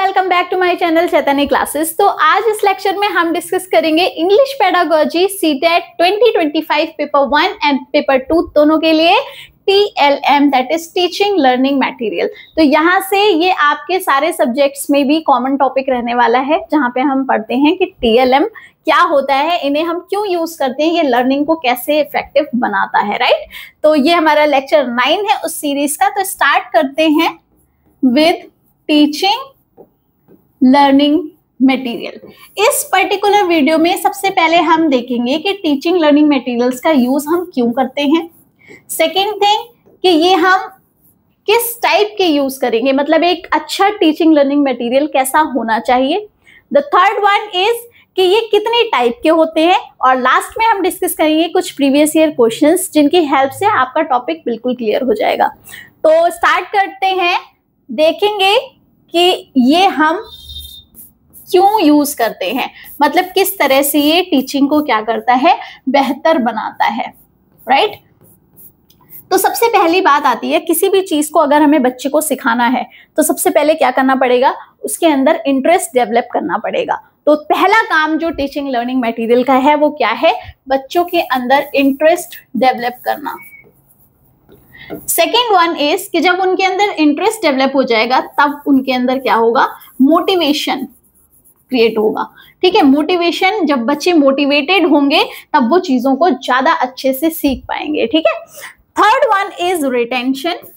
Welcome back to my channel Chaitanya classes. तो आज इस लेक्चर में हम डिस्कस करेंगे English pedagogy CTET 2025 paper 1 and paper 2 दोनों के लिए TLM that is teaching learning material. तो यहाँ से ये आपके सारे सब्जेक्ट्स में भी कॉमन टॉपिक रहने वाला है, जहाँ पे हम पढ़ते हैं कि TLM क्या होता है, इन्हें हम क्यों यूज करते हैं, ये लर्निंग को कैसे इफेक्टिव बनाता है, राइट। तो ये हमारा लेक्चर 9 है उस सीरीज का। तो स्टार्ट करते हैं विद टीचिंग लर्निंग मटेरियल। इस पर्टिकुलर वीडियो में सबसे पहले हम देखेंगे कि टीचिंग लर्निंग मटेरियल्स का यूज हम क्यों करते हैं। सेकेंड थिंग कि ये हम किस टाइप के यूज करेंगे, मतलब एक अच्छा टीचिंग लर्निंग मटेरियल कैसा होना चाहिए। द थर्ड वन इज कि ये कितने टाइप के होते हैं, और लास्ट में हम डिस्कस करेंगे कुछ प्रीवियस ईयर क्वेश्चंस जिनकी हेल्प से आपका टॉपिक बिल्कुल क्लियर हो जाएगा। तो स्टार्ट करते हैं, देखेंगे कि ये हम क्यों यूज करते हैं, मतलब किस तरह से ये टीचिंग को क्या करता है, बेहतर बनाता है, राइट। तो सबसे पहली बात आती है, किसी भी चीज को अगर हमें बच्चे को सिखाना है तो सबसे पहले क्या करना पड़ेगा, उसके अंदर इंटरेस्ट डेवलप करना पड़ेगा। तो पहला काम जो टीचिंग लर्निंग मटेरियल का है वो क्या है, बच्चों के अंदर इंटरेस्ट डेवलप करना। सेकेंड वन इज कि जब उनके अंदर इंटरेस्ट डेवलप हो जाएगा तब उनके अंदर क्या होगा, मोटिवेशन क्रिएट होगा। ठीक है, मोटिवेशन, जब बच्चे मोटिवेटेड होंगे तब वो चीजों को ज्यादा अच्छे से सीख पाएंगे। ठीक है। Third one is retention.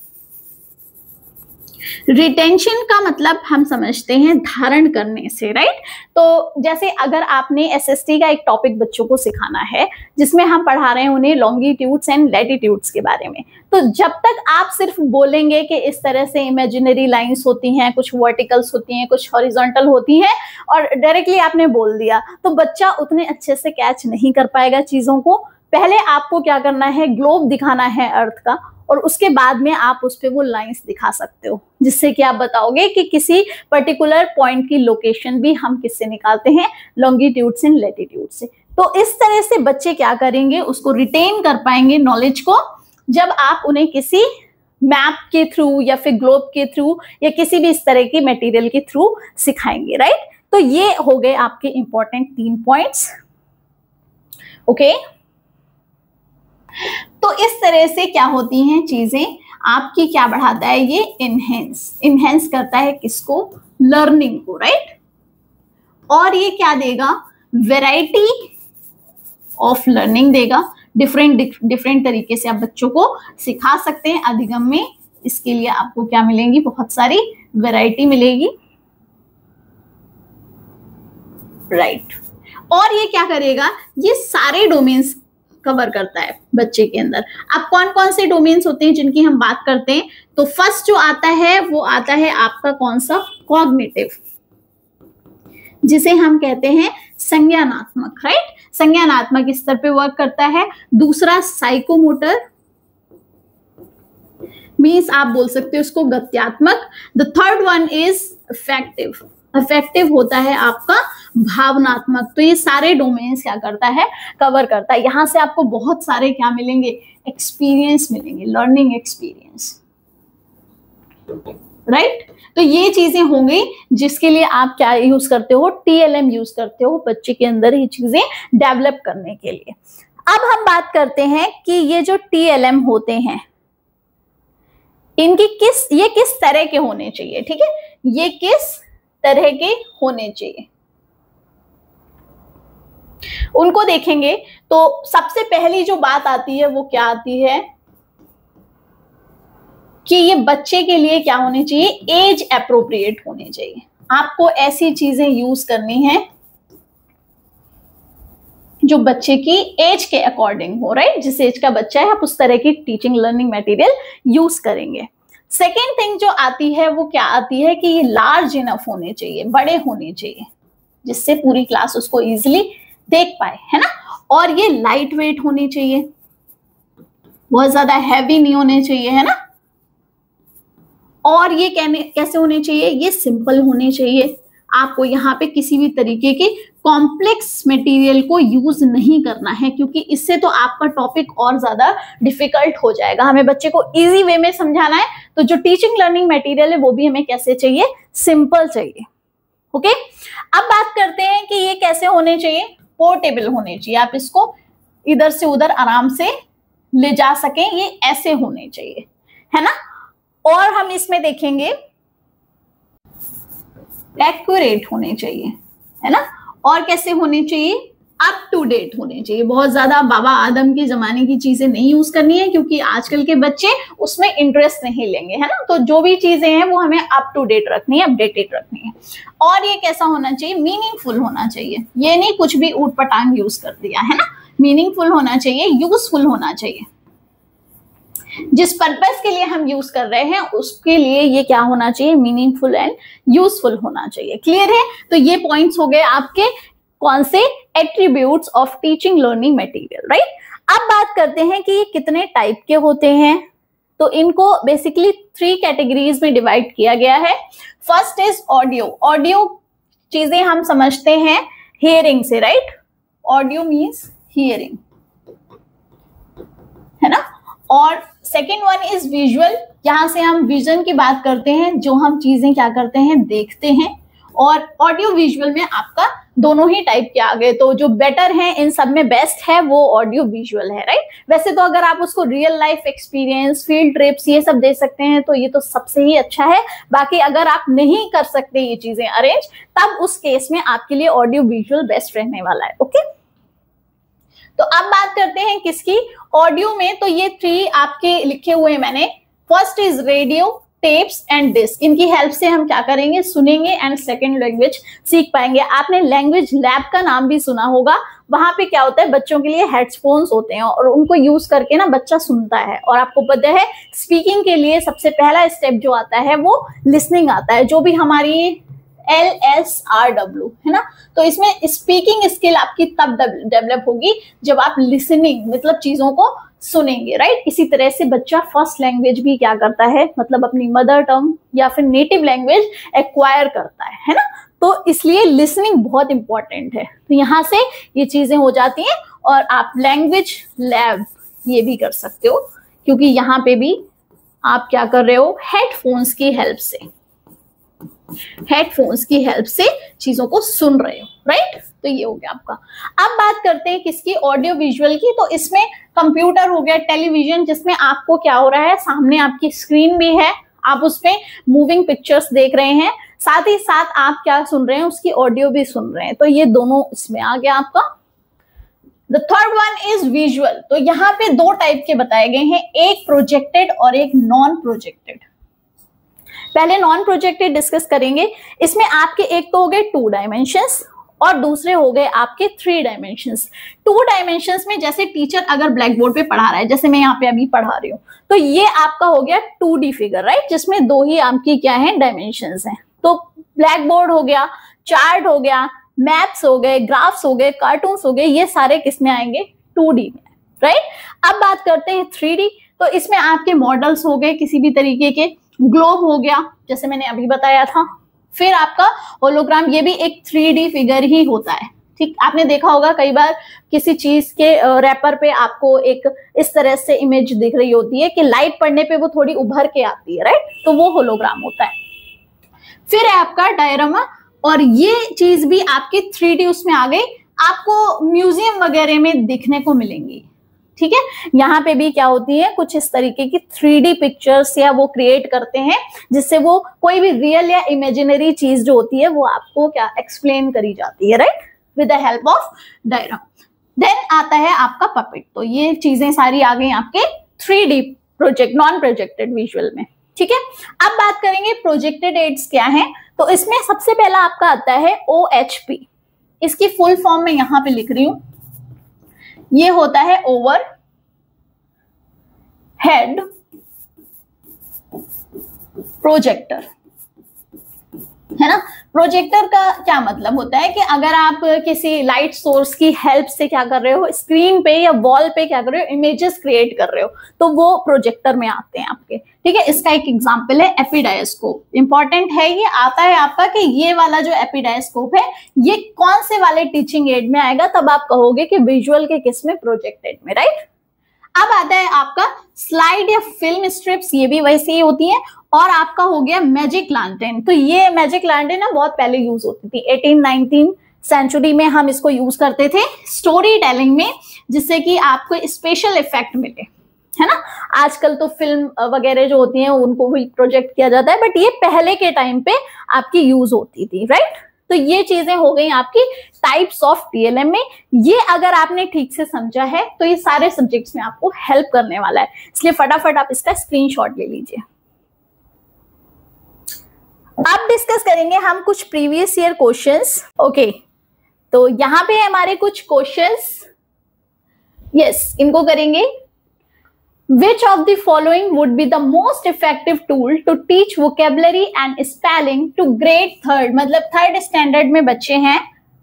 Retention का मतलब हम समझते हैं धारण करने से, राइट। तो जैसे अगर आपने एसएसटी का एक टॉपिक बच्चों को सिखाना है जिसमें हम पढ़ा रहे हैं उन्हें लॉन्गिट्यूड्स एंड लैटिट्यूड्स के बारे में, तो जब तक आप सिर्फ बोलेंगे कि इस तरह से इमेजिनरी लाइंस होती हैं, कुछ वर्टिकल्स होती हैं, कुछ हॉरिजॉन्टल होती हैं, और डायरेक्टली आपने बोल दिया, तो बच्चा उतने अच्छे से कैच नहीं कर पाएगा चीजों को। पहले आपको क्या करना है, ग्लोब दिखाना है अर्थ का, और उसके बाद में आप उस पे वो लाइंस दिखा सकते हो, जिससे कि आप बताओगे कि किसी पर्टिकुलर पॉइंट की लोकेशन भी हम किससे निकालते हैं, लॉन्गिट्यूड से, लैटिट्यूड से। तो इस तरह से बच्चे क्या करेंगे, उसको रिटेन कर पाएंगे नॉलेज को, जब आप उन्हें किसी मैप के थ्रू या फिर ग्लोब के थ्रू या किसी भी इस तरह की मटेरियल के थ्रू सिखाएंगे, राइट। तो ये हो गए आपके इंपॉर्टेंट 3 पॉइंट्स। ओके, तो इस तरह से क्या होती हैं चीजें, आपकी क्या बढ़ाता है, ये इनहेंस करता है किसको, लर्निंग को, राइट। और ये क्या देगा, वैरायटी ऑफ लर्निंग देगा, डिफरेंट तरीके से आप बच्चों को सिखा सकते हैं अधिगम में। इसके लिए आपको क्या मिलेंगी, बहुत सारी वैरायटी मिलेगी, राइट। और ये क्या करेगा, ये सारे डोमेन्स कवर करता है बच्चे के अंदर। अब कौन कौन से डोमेन्स होते हैं जिनकी हम बात करते हैं, तो फर्स्ट जो आता है वो आता है आपका कौन सा, कॉग्निटिव, जिसे हम कहते हैं संज्ञानात्मक, राइट। संज्ञानात्मक स्तर पे वर्क करता है। दूसरा साइकोमोटर, मीन्स आप बोल सकते हो उसको गत्यात्मक। The third one is affective, affective होता है आपका भावनात्मक। तो ये सारे डोमेन्स क्या करता है, कवर करता है। यहां से आपको बहुत सारे क्या मिलेंगे, एक्सपीरियंस मिलेंगे, लर्निंग एक्सपीरियंस, राइट। तो ये चीजें होंगी जिसके लिए आप क्या यूज करते हो, TLM यूज करते हो बच्चे के अंदर ये चीजें डेवलप करने के लिए। अब हम बात करते हैं कि ये जो TLM होते हैं इनकी किस तरह के होने चाहिए। ठीक है, ये किस तरह के होने चाहिए उनको देखेंगे। तो सबसे पहली जो बात आती है वो क्या आती है कि ये बच्चे के लिए क्या होने चाहिए, एज एप्रोप्रिएट होने चाहिए। आपको ऐसी चीजें यूज करनी है जो बच्चे की एज के अकॉर्डिंग हो, राइट। जिस एज का बच्चा है आप उस तरह की टीचिंग लर्निंग मटेरियल यूज करेंगे। सेकेंड थिंग जो आती है वो क्या आती है कि ये लार्ज इनफ होने चाहिए, बड़े होने चाहिए, जिससे पूरी क्लास उसको इजीली देख पाए, है ना। और ये लाइट वेट होने चाहिए, बहुत ज्यादा हैवी नहीं होने चाहिए, है ना। और ये कैसे होने चाहिए, ये सिंपल होने चाहिए। आपको यहाँ पे किसी भी तरीके के कॉम्प्लेक्स मटेरियल को यूज नहीं करना है, क्योंकि इससे तो आपका टॉपिक और ज्यादा डिफिकल्ट हो जाएगा। हमें बच्चे को इजी वे में समझाना है, तो जो टीचिंग लर्निंग मटेरियल है वो भी हमें कैसे चाहिए, सिंपल चाहिए। ओके, अब बात करते हैं कि ये कैसे होने चाहिए, पोर्टेबल होने चाहिए, आप इसको इधर से उधर आराम से ले जा सकें, ये ऐसे होने चाहिए, है ना। और हम इसमें देखेंगे एक्यूरेट होने चाहिए, है ना। और कैसे होने चाहिए, अप टू डेट होने चाहिए। बहुत ज्यादा बाबा आदम के जमाने की चीजें नहीं यूज करनी है, क्योंकि आजकल के बच्चे उसमें इंटरेस्ट नहीं लेंगे, है ना। तो जो भी चीजें हैं वो हमें अप टू डेट रखनी है, अपडेटेड रखनी है। और ये कैसा होना चाहिए, मीनिंगफुल होना चाहिए, ये नहीं कुछ भी ऊट पटांग यूज कर दिया, है ना। मीनिंगफुल होना चाहिए, यूजफुल होना चाहिए, जिस पर्पस के लिए हम यूज कर रहे हैं उसके लिए ये क्या होना चाहिए, मीनिंगफुल एंड यूजफुल होना चाहिए। क्लियर है। तो ये पॉइंट्स हो गए आपके कौन से, attributes of teaching learning material, right. अब बात करते हैं कि ये कितने टाइप के होते हैं। तो इनको बेसिकली 3 कैटेगरीज में डिवाइड किया गया है। First is audio. ऑडियो चीजें हम समझते हैं हियरिंग से, राइट। ऑडियो मीन्स हियरिंग, है ना। और सेकेंड वन इज विजुअल, यहां से हम विजन की बात करते हैं, जो हम चीजें क्या करते हैं, देखते हैं। और ऑडियो विजुअल में आपका दोनों ही टाइप के आ गए, तो जो बेटर है इन सब में बेस्ट है वो ऑडियो विजुअल है, राइट। वैसे तो अगर आप उसको real life experience, field trips ये सब दे सकते हैं तो ये तो सबसे ही अच्छा है। बाकी अगर आप नहीं कर सकते ये चीजें अरेंज, तब उस केस में आपके लिए ऑडियो विजुअल बेस्ट रहने वाला है। ओके, तो अब बात करते हैं किसकी, ऑडियो में। तो ये 3 आपके लिखे हुए हैं मैंने। First is radio, tapes and disc. इनकी हेल्प से हम क्या करेंगे, सुनेंगे एंड सेकेंड लैंग्वेज सीख पाएंगे। आपने लैंग्वेज लैब का नाम भी सुना होगा, वहां पे क्या होता है, बच्चों के लिए हेडफोन्स होते हैं और उनको यूज करके ना बच्चा सुनता है। और आपको पता है स्पीकिंग के लिए सबसे पहला स्टेप जो आता है वो लिसनिंग आता है, जो भी हमारी LSRW है ना। तो इसमें स्पीकिंग स्किल आपकी तब डेवलप होगी जब आप लिसनिंग मतलब चीजों को सुनेंगे, राइट। इसी तरह से बच्चा फर्स्ट लैंग्वेज भी क्या करता है, मतलब अपनी मदर टंग या फिर नेटिव लैंग्वेज एक्वायर करता है ना। तो इसलिए लिसनिंग बहुत इंपॉर्टेंट है। तो यहाँ से ये चीजें हो जाती हैं। और आप लैंग्वेज लैब ये भी कर सकते हो, क्योंकि यहाँ पे भी आप क्या कर रहे हो, हेडफोन्स की हेल्प से, हेडफोन्स की हेल्प से चीजों को सुन रहे हो, राइट। तो ये हो गया आपका। अब बात करते हैं किसकी, ऑडियो विजुअल की। तो इसमें कंप्यूटर हो गया, टेलीविजन, जिसमें आपको क्या हो रहा है, सामने आपकी स्क्रीन भी है, आप उसमें मूविंग पिक्चर्स देख रहे हैं, साथ ही साथ आप क्या सुन रहे हैं, उसकी ऑडियो भी सुन रहे हैं। तो ये दोनों इसमें आ गया आपका। The third one is visual. तो यहाँ पे 2 टाइप के बताए गए हैं, एक प्रोजेक्टेड और एक नॉन प्रोजेक्टेड। पहले नॉन प्रोजेक्टेड डिस्कस करेंगे। इसमें आपके एक तो हो गए 2 डायमेंशंस और दूसरे हो गए आपके 3 डायमेंशंस। 2 डायमेंशंस में जैसे टीचर अगर ब्लैक बोर्ड पे पढ़ा रहा है, जैसे मैं यहाँ पे अभी पढ़ा रही हूँ, तो ये आपका हो गया 2D फिगर, राइट, जिसमें 2 ही आपकी क्या है, डायमेंशंस हैं। तो ब्लैक बोर्ड हो गया, चार्ट हो गया, मैप्स हो गए, ग्राफ्स हो गए, कार्टून्स हो गए, ये सारे किस में आएंगे, 2D में, राइट। अब बात करते हैं 3D। तो इसमें आपके मॉडल्स हो गए किसी भी तरीके के, ग्लोब हो गया जैसे मैंने अभी बताया था, फिर आपका होलोग्राम, ये भी एक 3D फिगर ही होता है, ठीक। आपने देखा होगा कई बार किसी चीज के रैपर पे आपको एक इस तरह से इमेज दिख रही होती है कि लाइट पड़ने पे वो थोड़ी उभर के आती है, राइट, तो वो होलोग्राम होता है। फिर है आपका डायरामा, और ये चीज भी आपकी 3D उसमें आ गई, आपको म्यूजियम वगैरह में दिखने को मिलेंगी, ठीक है। यहाँ पे भी क्या होती है, कुछ इस तरीके की 3D पिक्चर्स या वो क्रिएट करते हैं, जिससे वो कोई भी रियल या इमेजिनरी चीज जो होती है वो आपको क्या एक्सप्लेन करी जाती है, right, with the help of diagram. Then आता है आपका पपेट। तो ये चीजें सारी आ गई आपके 3D project, non projected visual में, ठीक है। अब बात करेंगे प्रोजेक्टेड एड्स क्या है। तो इसमें सबसे पहला आपका आता है OHP। इसकी फुल फॉर्म में यहाँ पे लिख रही हूं, ये होता है ओवर हेड प्रोजेक्टर, है ना। प्रोजेक्टर का क्या मतलब होता है कि अगर आप किसी लाइट सोर्स की हेल्प से क्या कर रहे हो, स्क्रीन पे या वॉल पे क्या कर रहे हो, इमेजेस क्रिएट कर रहे हो, तो वो प्रोजेक्टर में आते हैं आपके, ठीक है। इसका एक एग्जांपल है एपिडायस्कोप। इंपॉर्टेंट है, ये आता है आपका कि ये वाला जो एपिडायस्कोप है ये कौन से वाले टीचिंग एड में आएगा, तब आप कहोगे कि विजुअल के किस में, प्रोजेक्टेड में, राइट। अब आता है आपका स्लाइड या फिल्म स्ट्रिप्स, ये भी वैसे ही होती हैं। और आपका हो गया मैजिक लैंटर्न। तो ये मैजिक लैंटर्न ना बहुत पहले यूज होती थी, 18-19 सेंचुरी में हम इसको यूज करते थे स्टोरी टेलिंग में, जिससे कि आपको स्पेशल इफेक्ट मिले, है ना। आजकल तो फिल्म वगैरह जो होती हैं उनको भी प्रोजेक्ट किया जाता है, बट ये पहले के टाइम पे आपकी यूज होती थी, राइट। तो ये चीजें हो गई आपकी टाइप्स ऑफ टीएलएम में। ये अगर आपने ठीक से समझा है तो ये सारे सब्जेक्ट्स में आपको हेल्प करने वाला है, इसलिए फटाफट आप इसका स्क्रीनशॉट ले लीजिए। अब डिस्कस करेंगे हम कुछ प्रीवियस ईयर क्वेश्चंस। ओके, तो यहां पे हमारे कुछ क्वेश्चंस, यस, इनको करेंगे। Which of the following would be the most effective tool to teach vocabulary and spelling to grade 3rd, मतलब 3rd स्टैंडर्ड में बच्चे हैं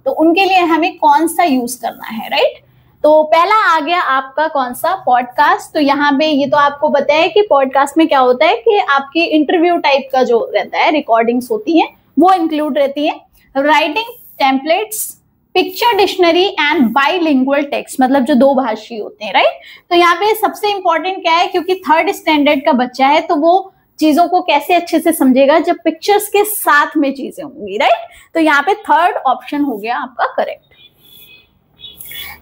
तो उनके लिए हमें कौन सा यूज करना है, राइट। तो पहला आ गया आपका कौन सा, पॉडकास्ट। तो यहाँ पे ये तो आपको पता है कि पॉडकास्ट में क्या होता है कि आपकी इंटरव्यू टाइप का जो रहता है, रिकॉर्डिंग्स होती हैं वो इंक्लूड रहती है। Writing templates, picture dictionary and bilingual text, मतलब जो दो भाषी होते हैं, राइट। तो यहाँ पे सबसे इंपॉर्टेंट क्या है, क्योंकि 3rd स्टैंडर्ड का बच्चा है तो वो चीजों को कैसे अच्छे से समझेगा जब पिक्चर्स के साथ में चीजें होंगी, राइट। तो यहाँ पे 3rd ऑप्शन हो गया आपका correct.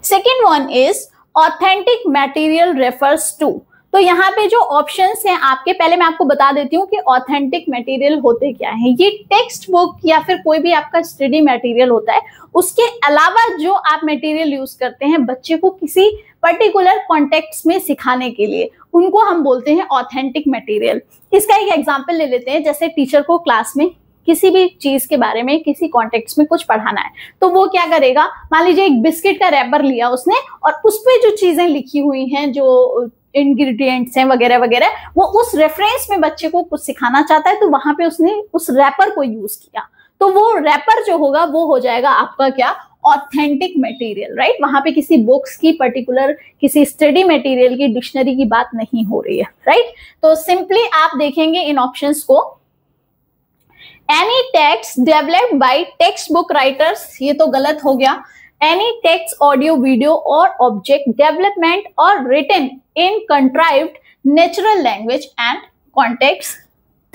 Second one is authentic material refers to. तो यहाँ पे जो ऑप्शंस हैं आपके, पहले मैं आपको बता देती हूँ कि ऑथेंटिक मटेरियल होते क्या है। ये टेक्स्ट बुक या फिर कोई भी आपका स्टडी मटेरियल होता है, उसके अलावा जो आप मटेरियल यूज करते हैं बच्चे को किसी पर्टिकुलर कॉन्टेक्स्ट में सिखाने के लिए, उनको हम बोलते हैं ऑथेंटिक मटेरियल। इसका एक एग्जाम्पल ले लेते हैं, जैसे टीचर को क्लास में किसी भी चीज के बारे में किसी कॉन्टेक्स्ट में कुछ पढ़ाना है, तो वो क्या करेगा, मान लीजिए एक बिस्किट का रैपर लिया उसने और उस पे जो चीजें लिखी हुई हैं, जो इंग्रेडिएंट्स हैं वगैरह वगैरह, वो उस रेफरेंस में बच्चे को कुछ सिखाना चाहता है, तो वहां पे उसने उस रैपर को यूज किया, तो वो रैपर जो होगा वो हो जाएगा आपका क्या, ऑथेंटिक मटेरियल, राइट। वहां पे किसी बुक्स की पर्टिकुलर किसी स्टडी मटेरियल की डिक्शनरी की बात नहीं हो रही है, राइट। तो सिंपली आप देखेंगे इन ऑप्शंस को, any text developed by text book writers, ये तो गलत हो गया। Any text, audio, video or object development or written in contrived natural language and context.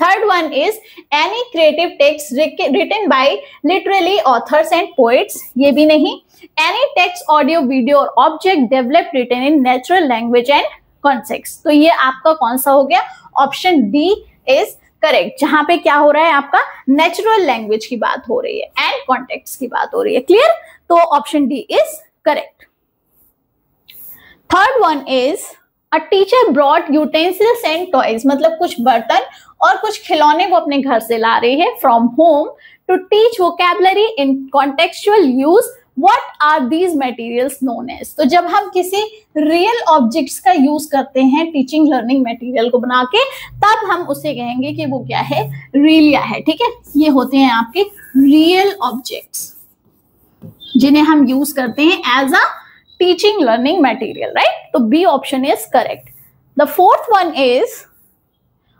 Third one is any creative text written by literary authors and poets. ये भी नहीं। Any text, audio, video or object developed written in natural language and context. तो ये आपका कौन सा हो गया, ऑप्शन डी इज करेक्ट, जहां पे क्या हो रहा है आपका नेचुरल लैंग्वेज की बात हो रही है एंड कॉन्टेक्स्ट की बात हो रही है। क्लियर, तो option D is correct. Third one is a teacher brought utensils and toys, मतलब कुछ बर्तन और कुछ खिलौने वो अपने घर से ला रही है from home to teach vocabulary in contextual use, what are these materials known as. तो जब हम किसी रियल ऑब्जेक्ट्स का यूज करते हैं टीचिंग लर्निंग मटेरियल को बना के, तब हम उसे कहेंगे कि वो क्या है, रियलिया है, ठीक है। ये होते हैं आपके रियल ऑब्जेक्ट्स जिन्हें हम यूज करते हैं as a teaching learning material, right. तो B option is correct. The fourth one is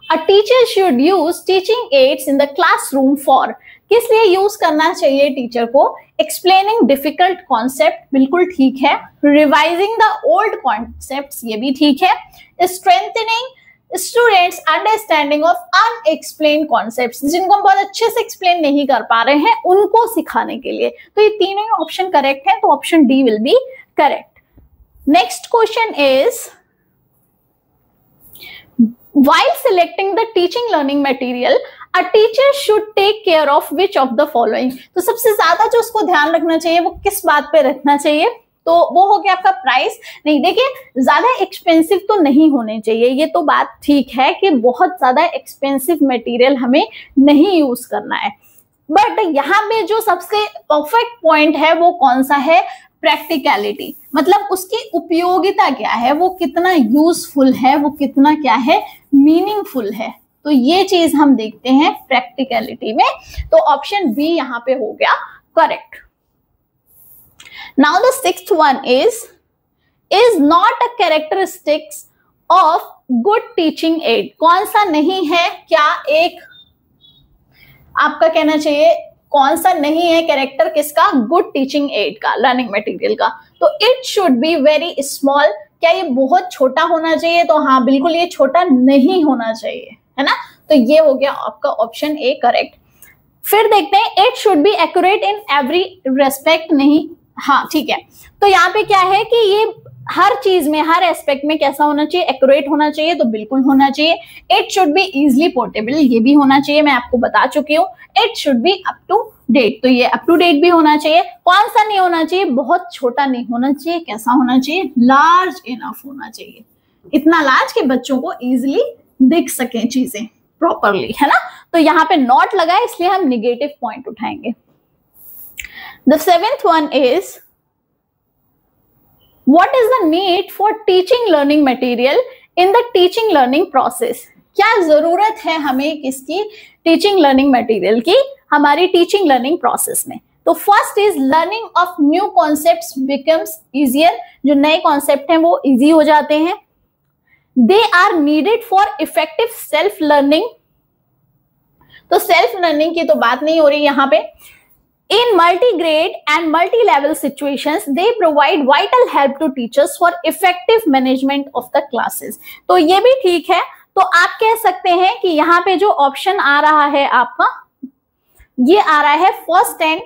a teacher should use teaching aids in the classroom for, किस लिए यूज करना चाहिए टीचर को, एक्सप्लेनिंग डिफिकल्ट कॉन्सेप्ट, बिल्कुल ठीक है। रिवाइजिंग द ओल्ड कॉन्सेप्ट्स, ये भी ठीक है। Strengthening students understanding of unexplained concepts, जिनको हम बहुत अच्छे से एक्सप्लेन नहीं कर पा रहे हैं उनको सिखाने के लिए। तो ये तीनों ही ऑप्शन करेक्ट हैं, तो option D will be correct. Next question is while selecting the teaching learning material a teacher should take care of which of the following। तो सबसे ज्यादा जो उसको ध्यान रखना चाहिए वो किस बात पे रखना चाहिए, तो वो हो गया आपका प्राइस। नहीं, देखिए ज्यादा एक्सपेंसिव तो नहीं होने चाहिए, ये तो बात ठीक है कि बहुत ज्यादा एक्सपेंसिव मटेरियल हमें नहीं यूज करना है, बट यहाँ पे जो सबसे परफेक्ट पॉइंट है वो कौन सा है, प्रैक्टिकलिटी, मतलब उसकी उपयोगिता क्या है, वो कितना यूजफुल है, वो कितना क्या है, मीनिंगफुल है। तो ये चीज हम देखते हैं प्रैक्टिकलिटी में, तो ऑप्शन बी यहाँ पे हो गया correct. Now the sixth one is not a characteristics of good teaching add, कौन सा नहीं है, क्या एक आपका कहना चाहिए कौन सा नहीं है कैरेक्टर किसका, गुड टीचिंग एड का, लर्निंग मटेरियल का। तो it should be very small, क्या ये बहुत छोटा होना चाहिए? तो हाँ बिल्कुल ये छोटा नहीं होना चाहिए, है ना। तो ये हो गया आपका ऑप्शन ए करेक्ट। फिर देखते हैं it should be accurate in every respect, नहीं, हाँ ठीक है। तो यहाँ पे क्या है कि ये हर चीज में, हर एस्पेक्ट में कैसा होना चाहिए? एक्यूरेट होना चाहिए, तो बिल्कुल होना चाहिए। It should be easily portable, ये भी होना चाहिए, मैं आपको बता चुकी हूँ। It should be up to date, तो ये अप टू डेट भी होना चाहिए। कौन सा नहीं होना चाहिए? बहुत छोटा नहीं होना चाहिए। कैसा होना चाहिए? लार्ज इनफ होना चाहिए, इतना लार्ज कि बच्चों को इजिली दिख सके चीजें प्रॉपरली, है ना। तो यहाँ पे नॉट लगा है, इसलिए हम निगेटिव पॉइंट उठाएंगे। The seventh one is what is the need for teaching learning material in the teaching learning process? क्या जरूरत है हमें किसकी? टीचिंग लर्निंग मटेरियल की हमारी टीचिंग लर्निंग प्रोसेस में। तो first is learning of new concepts becomes easier, जो नए कॉन्सेप्ट हैं वो इजी हो जाते हैं। They are needed for effective self learning, तो सेल्फ लर्निंग की तो बात नहीं हो रही यहाँ पे। In multi-grade and multi-level situations, they provide vital help to teachers for effective management of the classes. तो ये भी ठीक है। तो आप कह सकते हैं कि यहाँ पे जो ऑप्शन आ रहा है आपका, ये आ रहा है फर्स्ट एंड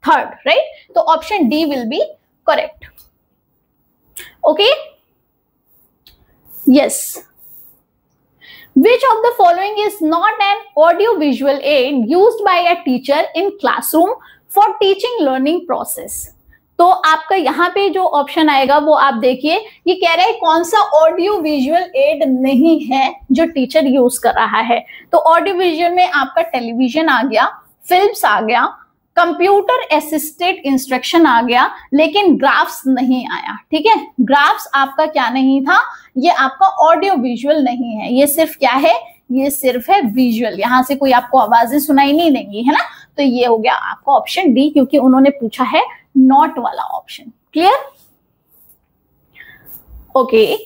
थर्ड, राइट। तो option D will be correct. Okay, yes. Which of the following is not an audio-visual aid used by a teacher in classroom for teaching learning process? तो आपका यहाँ पे जो ऑप्शन आएगा वो आप देखिए, ये कह रहा है कौन सा ऑडियो विजुअल एड नहीं है जो टीचर यूज कर रहा है। तो ऑडियो विजुअल में आपका टेलीविजन आ गया, फिल्म्स आ गया, कंप्यूटर असिस्टेड इंस्ट्रक्शन आ गया, लेकिन ग्राफ्स नहीं आया। ठीक है, ग्राफ्स आपका क्या नहीं था? ये आपका ऑडियो विजुअल नहीं है, ये सिर्फ क्या है? ये सिर्फ है विजुअल। यहां से कोई आपको आवाजें सुनाई नहीं देंगी, है ना। तो ये हो गया आपका ऑप्शन डी, क्योंकि उन्होंने पूछा है नॉट वाला option. Clear? Okay,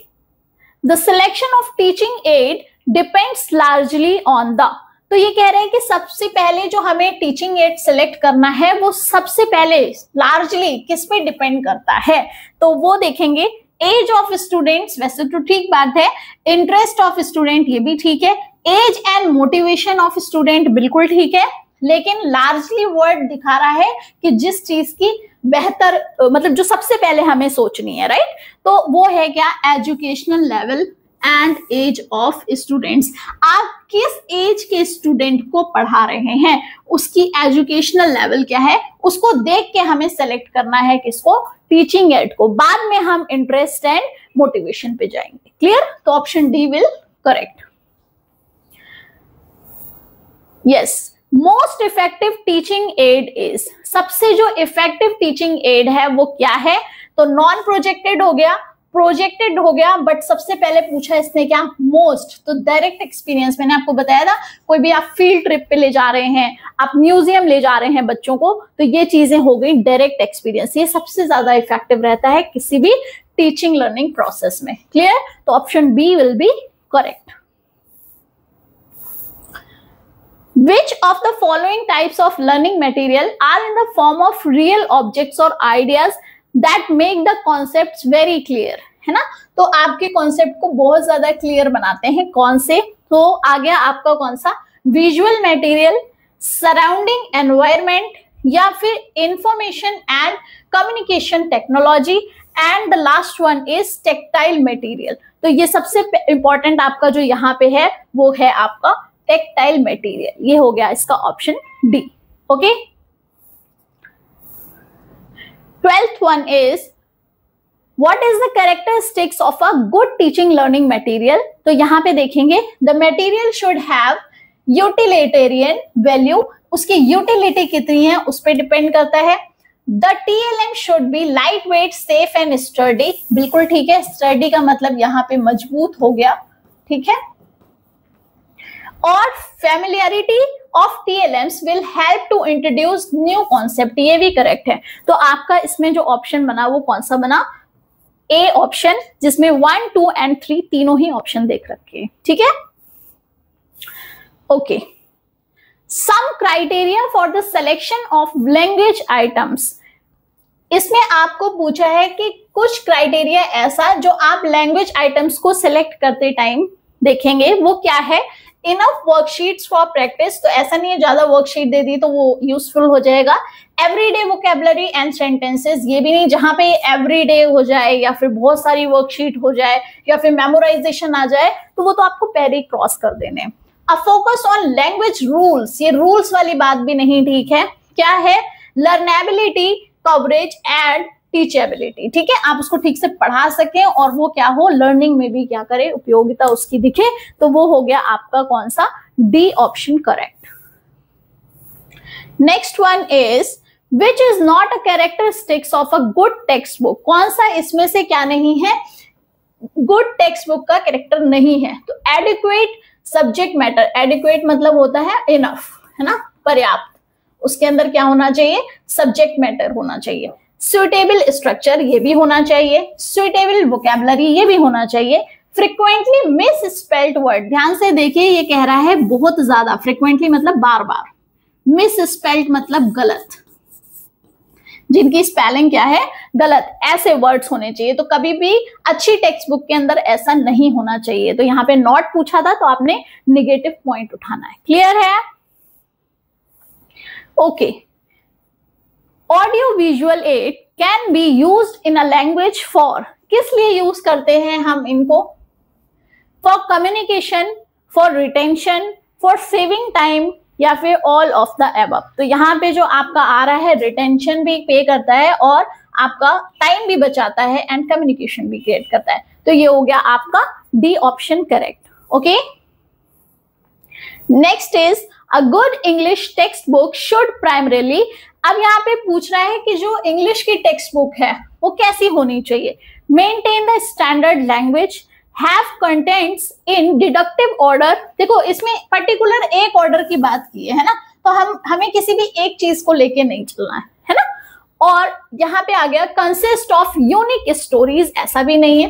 the selection of teaching add depends largely on the, तो ये कह रहे हैं कि सबसे पहले जो हमें टीचिंग एड सिलेक्ट करना है वो सबसे पहले लार्जली किस पे डिपेंड करता है? तो वो देखेंगे एज ऑफ स्टूडेंट्स, वैसे तो ठीक बात है। इंटरेस्ट ऑफ स्टूडेंट, ये भी ठीक है। Age and motivation of student, बिल्कुल ठीक है। लेकिन लार्जली वर्ड दिखा रहा है कि जिस चीज की बेहतर, मतलब जो सबसे पहले हमें सोचनी है, राइट। तो वो है क्या? Educational level and age of students. आप किस एज के स्टूडेंट को पढ़ा रहे हैं, उसकी एजुकेशनल लेवल क्या है, उसको देख के हमें सेलेक्ट करना है किसको? टीचिंग एड को। बाद में हम इंटरेस्ट एंड मोटिवेशन पे जाएंगे। क्लियर? तो option D will correct. Yes, most effective teaching add is, सबसे जो इफेक्टिव टीचिंग एड है वो क्या है? तो नॉन प्रोजेक्टेड हो गया, प्रोजेक्टेड हो गया, बट सबसे पहले पूछा इसने क्या? मोस्ट। तो डायरेक्ट एक्सपीरियंस, मैंने आपको बताया था, कोई भी आप फील्ड ट्रिप पे ले जा रहे हैं, आप म्यूजियम ले जा रहे हैं बच्चों को, तो ये चीजें हो गई डायरेक्ट एक्सपीरियंस। ये सबसे ज्यादा इफेक्टिव रहता है किसी भी टीचिंग लर्निंग प्रोसेस में। क्लियर? तो option B will be correct. Which of the following types of learning material are in the form of real objects or ideas that make the concepts very clear? है ना। तो आपके concept को बहुत ज्यादा clear बनाते हैं कौन से? तो आ गया आपका कौन सा? विजुअल मटेरियल, सराउंडिंग एनवायरमेंट, या फिर information and communication technology, and the last one is tactile material. तो ये सबसे इंपॉर्टेंट आपका जो यहाँ पे है वो है आपका टेक्टाइल मटेरियल। ये हो गया इसका option D. Okay, 12th one is what is the characteristics of a good teaching learning material? तो यहां पे देखेंगे the material should have utilitarian value, उसकी यूटिलिटी कितनी है उस पर डिपेंड करता है। The TLM should be lightweight, safe and sturdy, बिल्कुल ठीक है। स्टर्डी का मतलब यहां पे मजबूत हो गया, ठीक है। और familiarity of TLMs will help to introduce new concept, ये भी करेक्ट है। तो आपका इसमें जो ऑप्शन बना वो कौन सा बना? ए ऑप्शन, जिसमें 1, 2 एंड 3 तीनों ही ऑप्शन देख रखे हैं, ठीक है। Okay, some criteria for the selection of language items इसमें आपको पूछा है कि कुछ क्राइटेरिया ऐसा जो आप लैंग्वेज आइटम्स को सिलेक्ट करते टाइम देखेंगे, वो क्या है? इनफ वर्कशीट्स फॉर प्रैक्टिस, तो ऐसा नहीं है ज्यादा वर्कशीट दे दी तो वो यूजफुल हो जाएगा। एवरीडे वोकैबुलरी एंड सेंटेंसेस, ये भी नहीं जहां पे एवरीडे हो जाए या फिर बहुत सारी वर्कशीट हो जाए या फिर मेमोराइजेशन आ जाए, तो वो तो आपको पहले ही क्रॉस कर देने। A focus on language rules, ये रूल्स वाली बात भी नहीं ठीक है। क्या है? लर्नेबिलिटी, कवरेज एंड टीचेबिलिटी, ठीक है, आप उसको ठीक से पढ़ा सकें और वो क्या हो, लर्निंग में भी क्या करे, उपयोगिता उसकी दिखे, तो वो हो गया आपका कौन सा? D option correct. Next one is which is not a characteristics of a good text book, कौन सा इसमें से क्या नहीं है, गुड टेक्स्ट बुक का कैरेक्टर नहीं है? तो एडिक्वेट सब्जेक्ट मैटर, एडिक्वेट मतलब होता है इनफ, है ना, पर्याप्त, उसके अंदर क्या होना चाहिए? सब्जेक्ट मैटर होना चाहिए। सुटेबल स्ट्रक्चर, ये भी होना चाहिए। सुटेबल वोकैबुलरी, ये भी होना चाहिए। फ्रिक्वेंटली मिस स्पेल्ड वर्ड, ध्यान से देखिए, ये कह रहा है बहुत ज्यादा, फ्रिक्वेंटली मतलब बार बार, मिस स्पेल्ड मतलब गलत, जिनकी स्पेलिंग क्या है? गलत, ऐसे वर्ड्स होने चाहिए। तो कभी भी अच्छी टेक्स्ट बुक के अंदर ऐसा नहीं होना चाहिए। तो यहाँ पे नॉट पूछा था तो आपने निगेटिव पॉइंट उठाना है। क्लियर है? Okay. Audio visual add can be used in a language for, किस लिए यूज करते हैं हम इनको? For communication, for retention, for saving time, या फिर ऑल ऑफ द अबव। तो यहाँ पे जो आपका आ रहा है, रिटेंशन भी पे करता है और आपका टाइम भी बचाता है एंड कम्युनिकेशन भी क्रिएट करता है। तो ये हो गया आपका D option correct. Okay, next is a good English text book should primarily, अब यहाँ पे पूछ रहा है कि जो इंग्लिश की टेक्स्ट बुक है वो कैसी होनी चाहिए? Maintain the standard language, have contents in deductive order, देखो इसमें पर्टिकुलर एक ऑर्डर की बात की है ना, तो हमें किसी भी एक चीज को लेके नहीं चलना है ना। और यहाँ पे आ गया कंसिस्ट ऑफ यूनिक स्टोरीज, ऐसा भी नहीं है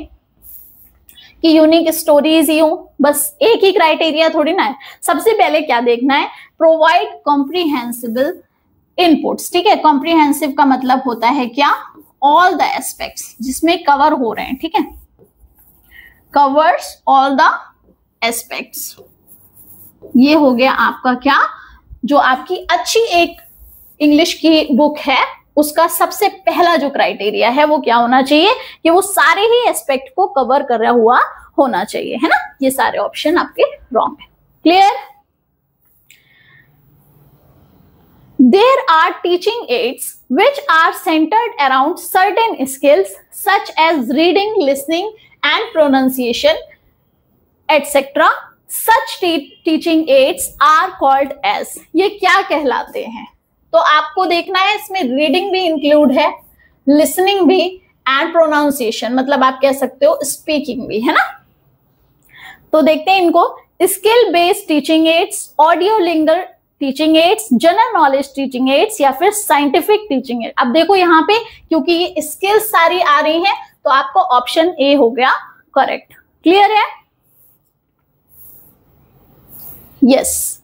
कि यूनिक स्टोरीज ही हो, बस एक ही क्राइटेरिया थोड़ी ना है। सबसे पहले क्या देखना है? प्रोवाइड कॉम्प्रिहेंसिबल इनपुट्स, ठीक है, कॉम्प्रिहेंसिव का मतलब होता है क्या? ऑल द एस्पेक्ट्स, जिसमें कवर हो रहे हैं, ठीक है, कवर्स ऑल द एस्पेक्ट्स। ये हो गया आपका क्या? जो आपकी अच्छी एक इंग्लिश की बुक है उसका सबसे पहला जो क्राइटेरिया है वो क्या होना चाहिए? कि वो सारे ही एस्पेक्ट को कवर कर रहा हुआ होना चाहिए, है ना। ये सारे ऑप्शन आपके रॉन्ग है। Clear? There are teaching aids which are centered around certain skills such as reading, listening and pronunciation, etc. Such teaching aids are called as, ये क्या कहलाते हैं? तो आपको देखना है, इसमें रीडिंग भी इंक्लूड है, लिसनिंग भी एंड प्रोनाउंसिएशन, मतलब आप कह सकते हो स्पीकिंग भी, है ना। तो देखते हैं इनको, skill based teaching aids, audio lingual teaching aids, general knowledge teaching aids या फिर साइंटिफिक टीचिंग एड। अब देखो यहाँ पे क्योंकि ये स्किल्स सारी आ रही हैं तो आपको ऑप्शन ए हो गया करेक्ट। क्लियर है? Yes.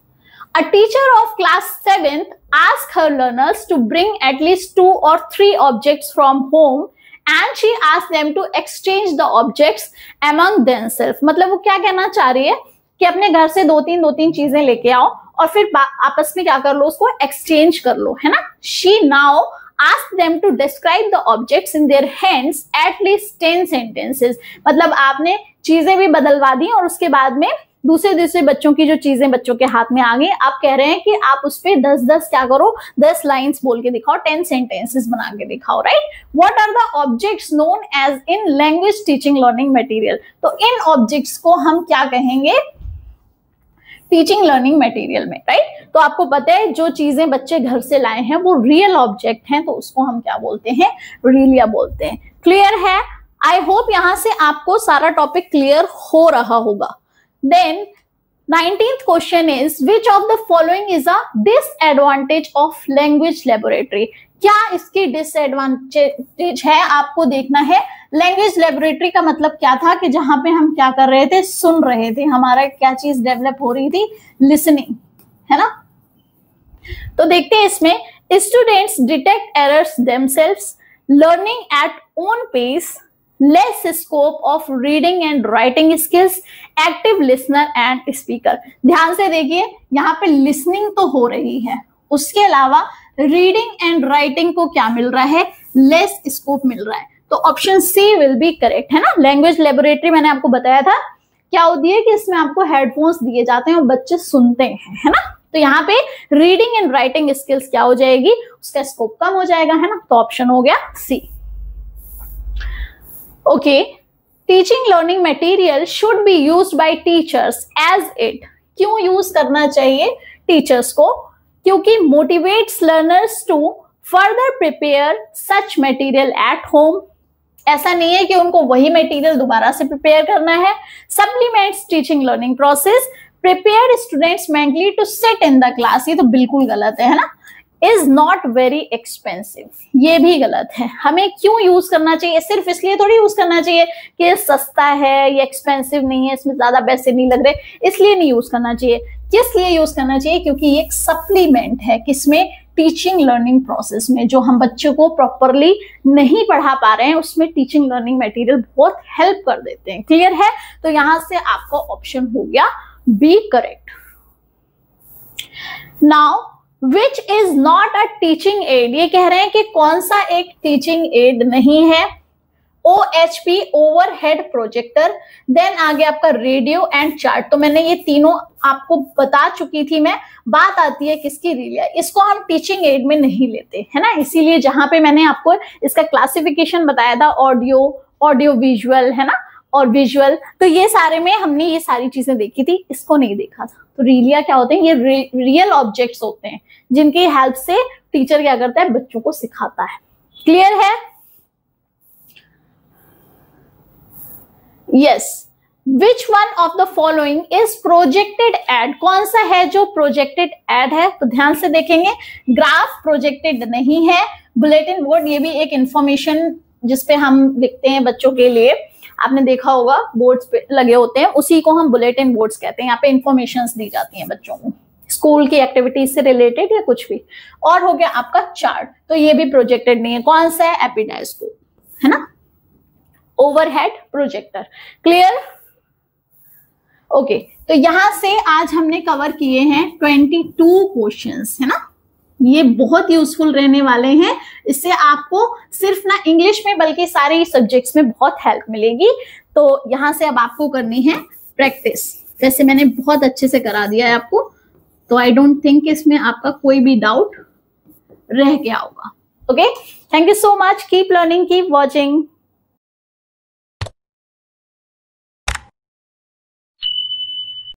A teacher of class 7th asked her learners to bring at least 2 or 3 objects from home and she asked them to exchange the objects among themselves। मतलब वो क्या कहना चाह रही है कि अपने घर से दो तीन चीजें लेके आओ और फिर आपस में क्या कर लो, उसको एक्सचेंज कर लो, है ना। She now asked them to describe the objects in their hands at least 10 sentences। मतलब आपने चीजें भी बदलवा दी और उसके बाद में दूसरे बच्चों की जो चीजें बच्चों के हाथ में आ गई, आप कह रहे हैं कि आप उस पे 10 क्या करो, 10 लाइंस बोल के दिखाओ, 10 सेंटेंसेस बना के दिखाओ, right. What are the objects known as in language teaching learning material? तो इन ऑब्जेक्ट्स को हम क्या कहेंगे टीचिंग लर्निंग मटेरियल में, राइट। तो आपको पता है जो चीजें बच्चे घर से लाए हैं वो रियल ऑब्जेक्ट हैं, तो उसको हम क्या बोलते हैं? रीलिया बोलते हैं। क्लियर है? आई होप यहां से आपको सारा टॉपिक क्लियर हो रहा होगा। Then 19th question is which of the following is a disadvantage of language laboratory? क्या इसकी डिसएडवांटेज है आपको देखना है। लैंग्वेज लेबोरेटरी का मतलब क्या था कि जहां पे हम क्या कर रहे थे, सुन रहे थे, हमारा क्या चीज डेवलप हो रही थी, लिसनिंग, है ना। तो देखते हैं इसमें, students detect errors themselves, learning at own pace, less scope of reading and writing skills, active listener and speaker। ध्यान से देखिए, यहाँ पे लिसनिंग तो हो रही है, उसके अलावा रीडिंग एंड राइटिंग को क्या मिल रहा है, लेस स्कोप मिल रहा है। तो option C will be correct, है ना। लैंग्वेज लेबोरेटरी मैंने आपको बताया था क्या होती है कि इसमें आपको हेडफोन्स दिए जाते हैं और बच्चे सुनते हैं, है ना। तो यहाँ पे रीडिंग एंड राइटिंग स्किल्स क्या हो जाएगी, उसका स्कोप कम हो जाएगा, है ना। तो ऑप्शन हो गया C. Okay, teaching learning material should be used by teachers as it. क्यों यूज करना चाहिए टीचर्स को, क्योंकि motivates learners to further prepare such material at home. ऐसा नहीं है कि उनको वही मटेरियल दोबारा से प्रिपेयर करना है। Supplements teaching learning process, prepare students mentally to sit in the class. ये तो बिल्कुल गलत है ना। इज नॉट वेरी एक्सपेंसिव, ये भी गलत है। हमें क्यों यूज करना चाहिए, सिर्फ इसलिए थोड़ी यूज करना चाहिए कि ये सस्ता है, ये एक्सपेंसिव नहीं है, इसमें ज्यादा पैसे नहीं लग रहे, इसलिए नहीं यूज करना चाहिए। किस लिए यूज करना चाहिए, क्योंकि ये एक सप्लीमेंट है, किसमें, टीचिंग लर्निंग प्रोसेस में। जो हम बच्चों को प्रॉपरली नहीं पढ़ा पा रहे हैं उसमें टीचिंग लर्निंग मटेरियल बहुत हेल्प कर देते हैं। क्लियर है। तो यहां से आपका ऑप्शन हो गया B correct. Now which is not a teaching aid, ये कह रहे हैं कि कौन सा एक टीचिंग एड नहीं है। OHP ओवरहेड प्रोजेक्टर, देन आगे आपका रेडियो एंड चार्ट। तो मैंने ये तीनों आपको बता चुकी थी मैं। बात आती है किसकी, रिले, इसको हम टीचिंग एड में नहीं लेते, है ना। इसीलिए जहां पे मैंने आपको इसका क्लासिफिकेशन बताया था, ऑडियो, ऑडियो विजुअल, है ना, और विजुअल, तो ये सारे में हमने ये सारी चीजें देखी थी, इसको नहीं देखा था। तो रिलिया क्या होते हैं, ये रियल ऑब्जेक्ट्स होते हैं जिनकी हेल्प से टीचर क्या करता है, बच्चों को सिखाता है। क्लियर है। Yes, which one of the following is projected aid, कौन सा है जो प्रोजेक्टेड एड है। तो ध्यान से देखेंगे, ग्राफ प्रोजेक्टेड नहीं है। बुलेटिन बोर्ड, ये भी एक इंफॉर्मेशन जिसपे हम लिखते हैं बच्चों के लिए, आपने देखा होगा बोर्ड्स पे लगे होते हैं, उसी को हम बुलेटिन बोर्ड्स कहते हैं। यहाँ पे इंफॉर्मेशंस दी जाती हैं बच्चों को स्कूल की एक्टिविटीज से रिलेटेड या कुछ भी। और हो गया आपका चार्ट, तो ये भी प्रोजेक्टेड नहीं है। कौन सा है, एपिडाइस्कोप, है ना, ओवरहेड प्रोजेक्टर। क्लियर। ओके, तो यहां से आज हमने कवर किए हैं 22 क्वेश्चंस, है ना। ये बहुत यूजफुल रहने वाले हैं। इससे आपको सिर्फ ना इंग्लिश में बल्कि सारे सब्जेक्ट्स में बहुत हेल्प मिलेगी। तो यहां से अब आपको करनी है प्रैक्टिस। वैसे मैंने बहुत अच्छे से करा दिया है आपको, तो आई डोंट थिंक इसमें आपका कोई भी डाउट रह गया होगा। Okay, thank you so much, keep learning, keep watching.